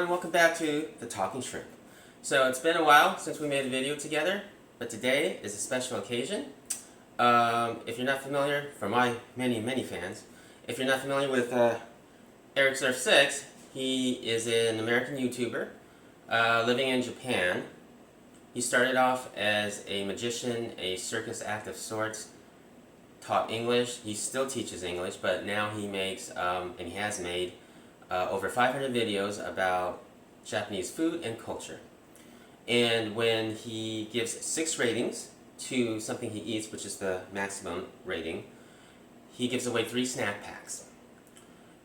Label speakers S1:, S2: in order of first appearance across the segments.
S1: everyone, welcome back to The Talking Shrimp. So it's been a while since we made a video together, but today is a special occasion. If you're not familiar, for my many fans, if you're not familiar with Eric Surf 6, he is an American YouTuber living in Japan. He started off as a magician, a circus act of sorts, taught English. He still teaches English, but now he makes, and he has made, over 500 videos about Japanese food and culture. And when he gives 6 ratings to something he eats, which is the maximum rating, he gives away 3 snack packs.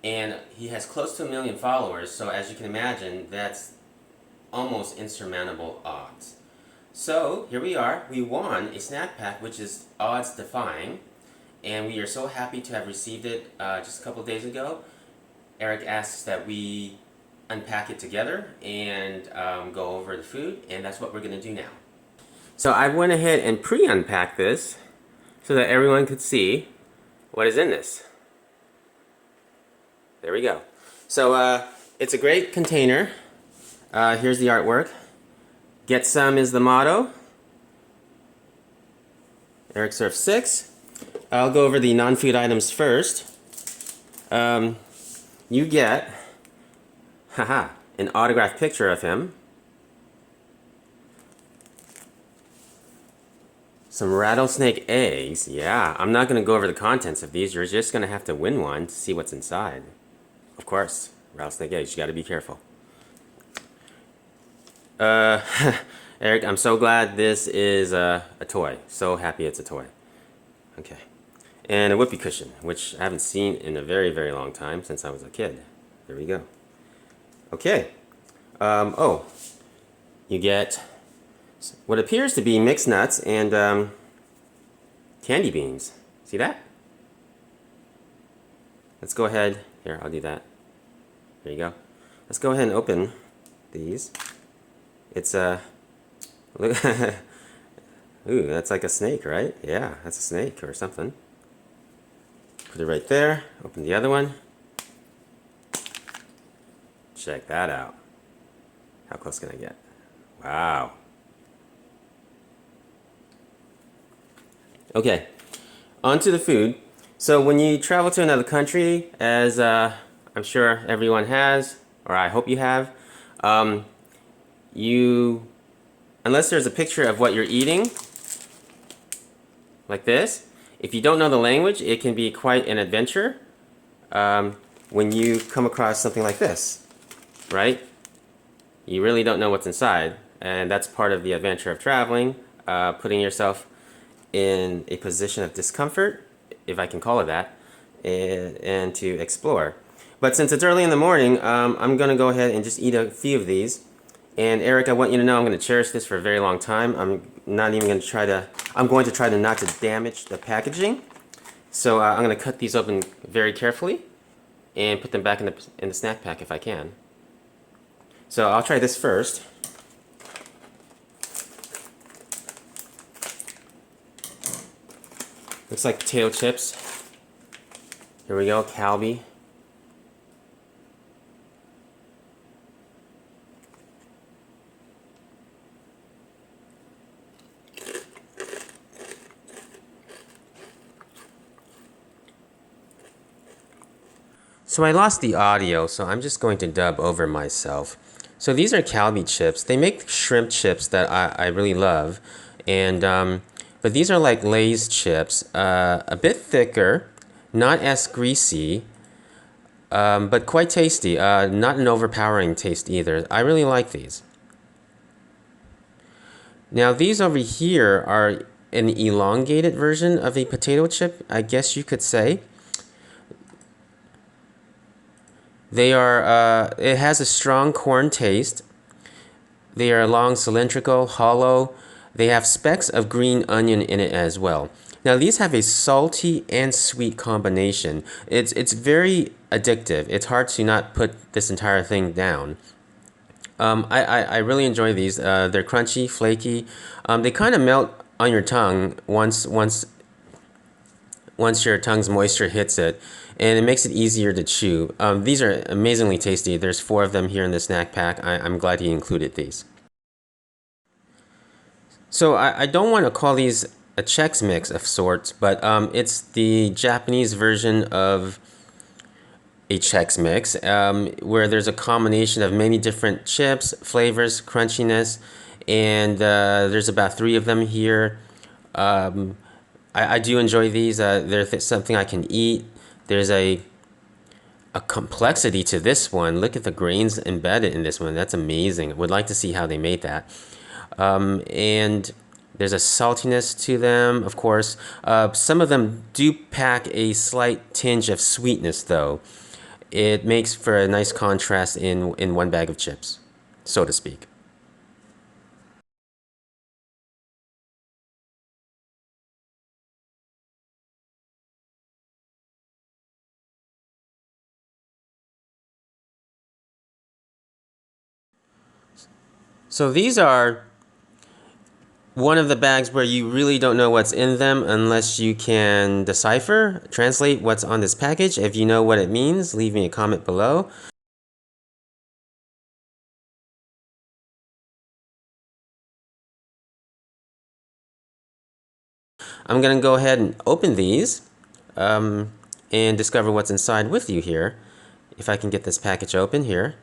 S1: And he has close to 1 million followers, so as you can imagine, that's almost insurmountable odds. So here we are, we won a snack pack which is odds defying, and we are so happy to have received it just a couple days ago. Eric asks that we unpack it together and go over the food, and that's what we're going to do now. So I went ahead and pre-unpacked this so that everyone could see what is in this. There we go. So it's a great container. Here's the artwork. Get some is the motto. Eric Surf 6. I'll go over the non-food items first. You get, an autographed picture of him. Some rattlesnake eggs. Yeah, I'm not going to go over the contents of these. You're just going to have to win one to see what's inside. Of course, rattlesnake eggs. You got to be careful. Eric, I'm so glad this is a toy. So happy it's a toy. Okay. And a whoopee cushion, which I haven't seen in a very long time, since I was a kid. There we go. Okay. Oh, you get what appears to be mixed nuts and candy beans. See that? Let's go ahead. Here, I'll do that. There you go. Let's go ahead and open these. It's look. Ooh, that's like a snake, right? Yeah, that's a snake or something. Put it right there. Open the other one. Check that out. How close can I get? Wow. Okay, on to the food. So when you travel to another country, as I'm sure everyone has, or I hope you have, unless there's a picture of what you're eating, like this, if you don't know the language, it can be quite an adventure when you come across something like this, right? You really don't know what's inside, and that's part of the adventure of traveling, putting yourself in a position of discomfort, if I can call it that, and to explore. But since it's early in the morning, I'm going to go ahead and just eat a few of these. And Eric, I want you to know I'm going to cherish this for a very long time. I'm going to try to not to damage the packaging. So I'm going to cut these open very carefully and put them back in the snack pack if I can. So I'll try this first. Looks like potato chips. Here we go, Calbee. So I lost the audio, so I'm just going to dub over myself. So these are Calbee chips. They make shrimp chips that I really love, and but these are like Lay's chips, a bit thicker, not as greasy, but quite tasty. Not an overpowering taste either. I really like these. Now these over here are an elongated version of a potato chip, I guess you could say. They are, it has a strong corn taste. They are long, cylindrical, hollow. They have specks of green onion in it as well. Now these have a salty and sweet combination. It's very addictive. It's hard to not put this entire thing down. I really enjoy these. They're crunchy, flaky. They kind of melt on your tongue once once your tongue's moisture hits it, and it makes it easier to chew. These are amazingly tasty. There's 4 of them here in the snack pack. I'm glad he included these. So I don't want to call these a Chex Mix of sorts, but it's the Japanese version of a Chex Mix, where there's a combination of many different chips, flavors, crunchiness, and there's about 3 of them here. I do enjoy these. They're something I can eat. There's a complexity to this one. Look at the grains embedded in this one. That's amazing. Would like to see how they made that. And there's a saltiness to them, of course. Some of them do pack a slight tinge of sweetness, though. It makes for a nice contrast in one bag of chips, so to speak. So these are one of the bags where you really don't know what's in them unless you can decipher, translate what's on this package. If you know what it means, leave me a comment below. I'm going to go ahead and open these and discover what's inside with you here. If I can get this package open here.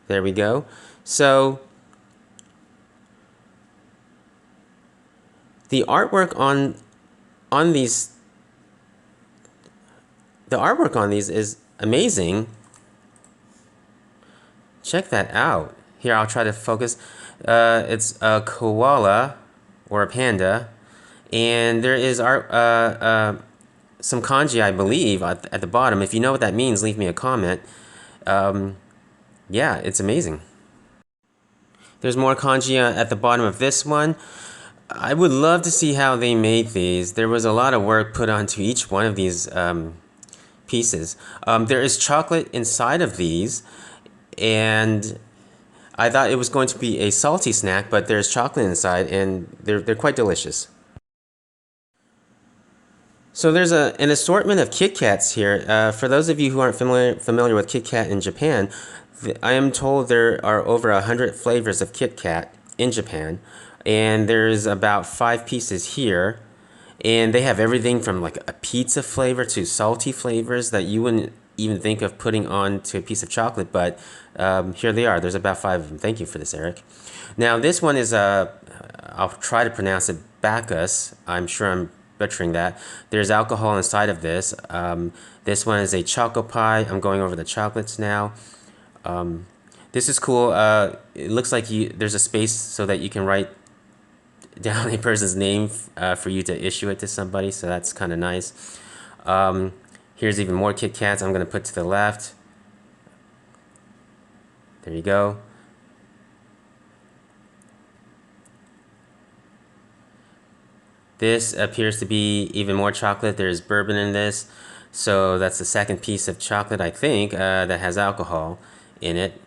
S1: There we go. So the artwork on these is amazing. Check that out. Here, I'll try to focus. It's a koala or a panda, and there is some kanji, I believe, at the bottom. If you know what that means, leave me a comment. Yeah, it's amazing. There's more kanji at the bottom of this one. I would love to see how they made these. There was a lot of work put onto each one of these pieces. There is chocolate inside of these, and I thought it was going to be a salty snack, but there's chocolate inside, and they're quite delicious. So there's an assortment of Kit Kats here. For those of you who aren't familiar with Kit Kat in Japan, I am told there are over 100 flavors of Kit Kat in Japan, and there's about 5 pieces here. And they have everything from like a pizza flavor to salty flavors that you wouldn't even think of putting on to a piece of chocolate, but here they are. There's about 5 of them. Thank you for this, Eric. Now this one is, I'll try to pronounce it, Bacchus. I'm sure I'm butchering that. There's alcohol inside of this. This one is a choco pie. I'm going over the chocolates now. This is cool. It looks like there's a space so that you can write down a person's name for you to issue it to somebody, so that's kind of nice. Here's even more Kit Kats I'm going to put to the left. There you go. This appears to be even more chocolate. There's bourbon in this, so that's the second piece of chocolate, I think, that has alcohol in it.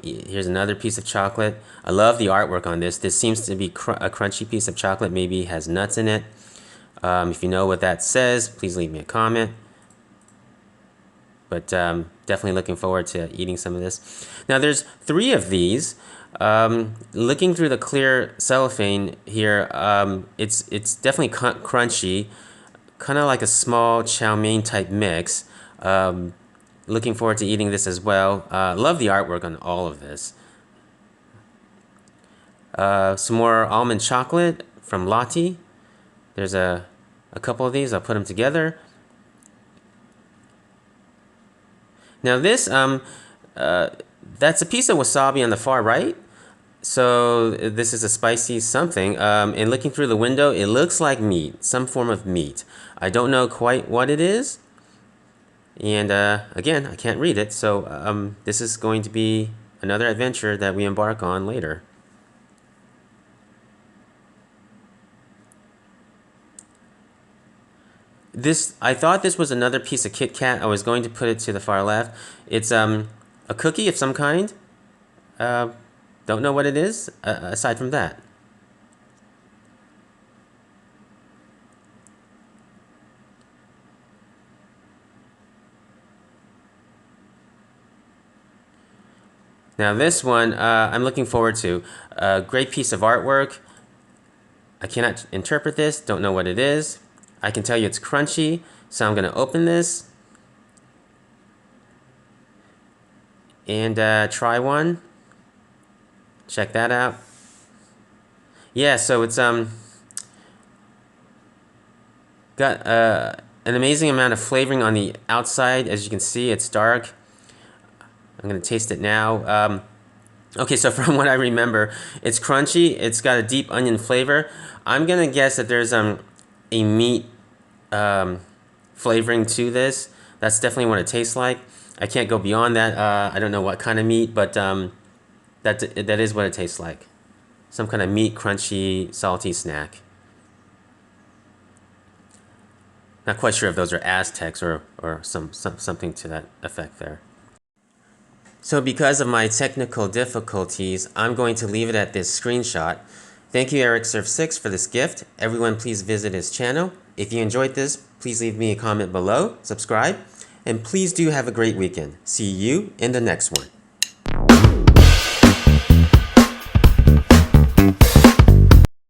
S1: Here's another piece of chocolate. I love the artwork on this. This seems to be a crunchy piece of chocolate, maybe has nuts in it. If you know what that says, please leave me a comment. But definitely looking forward to eating some of this. Now there's 3 of these. Looking through the clear cellophane here, it's definitely crunchy, kind of like a small chow mein type mix. Looking forward to eating this as well. Love the artwork on all of this. Some more almond chocolate from Lati. There's a couple of these. I'll put them together. Now this, that's a piece of wasabi on the far right. So this is a spicy something. And looking through the window, it looks like meat, some form of meat. I don't know quite what it is. And again, I can't read it, so this is going to be another adventure that we embark on later. I thought this was another piece of Kit Kat. I was going to put it to the far left. It's a cookie of some kind. Don't know what it is aside from that. Now this one I'm looking forward to. A great piece of artwork. I cannot interpret this, don't know what it is. I can tell you it's crunchy, so I'm going to open this and try one. Check that out. Yeah, so it's got an amazing amount of flavoring on the outside. As you can see, it's dark. I'm going to taste it now. Okay, so from what I remember, it's crunchy. It's got a deep onion flavor. I'm going to guess that there's a meat flavoring to this. That's definitely what it tastes like. I can't go beyond that. I don't know what kind of meat, but that is what it tastes like. Some kind of meat, crunchy, salty snack. Not quite sure if those are Aztecs or something to that effect there. So because of my technical difficulties, I'm going to leave it at this screenshot. Thank you, EricSurf6, for this gift. Everyone, please visit his channel. If you enjoyed this, please leave me a comment below, subscribe, and please do have a great weekend. See you in the next one.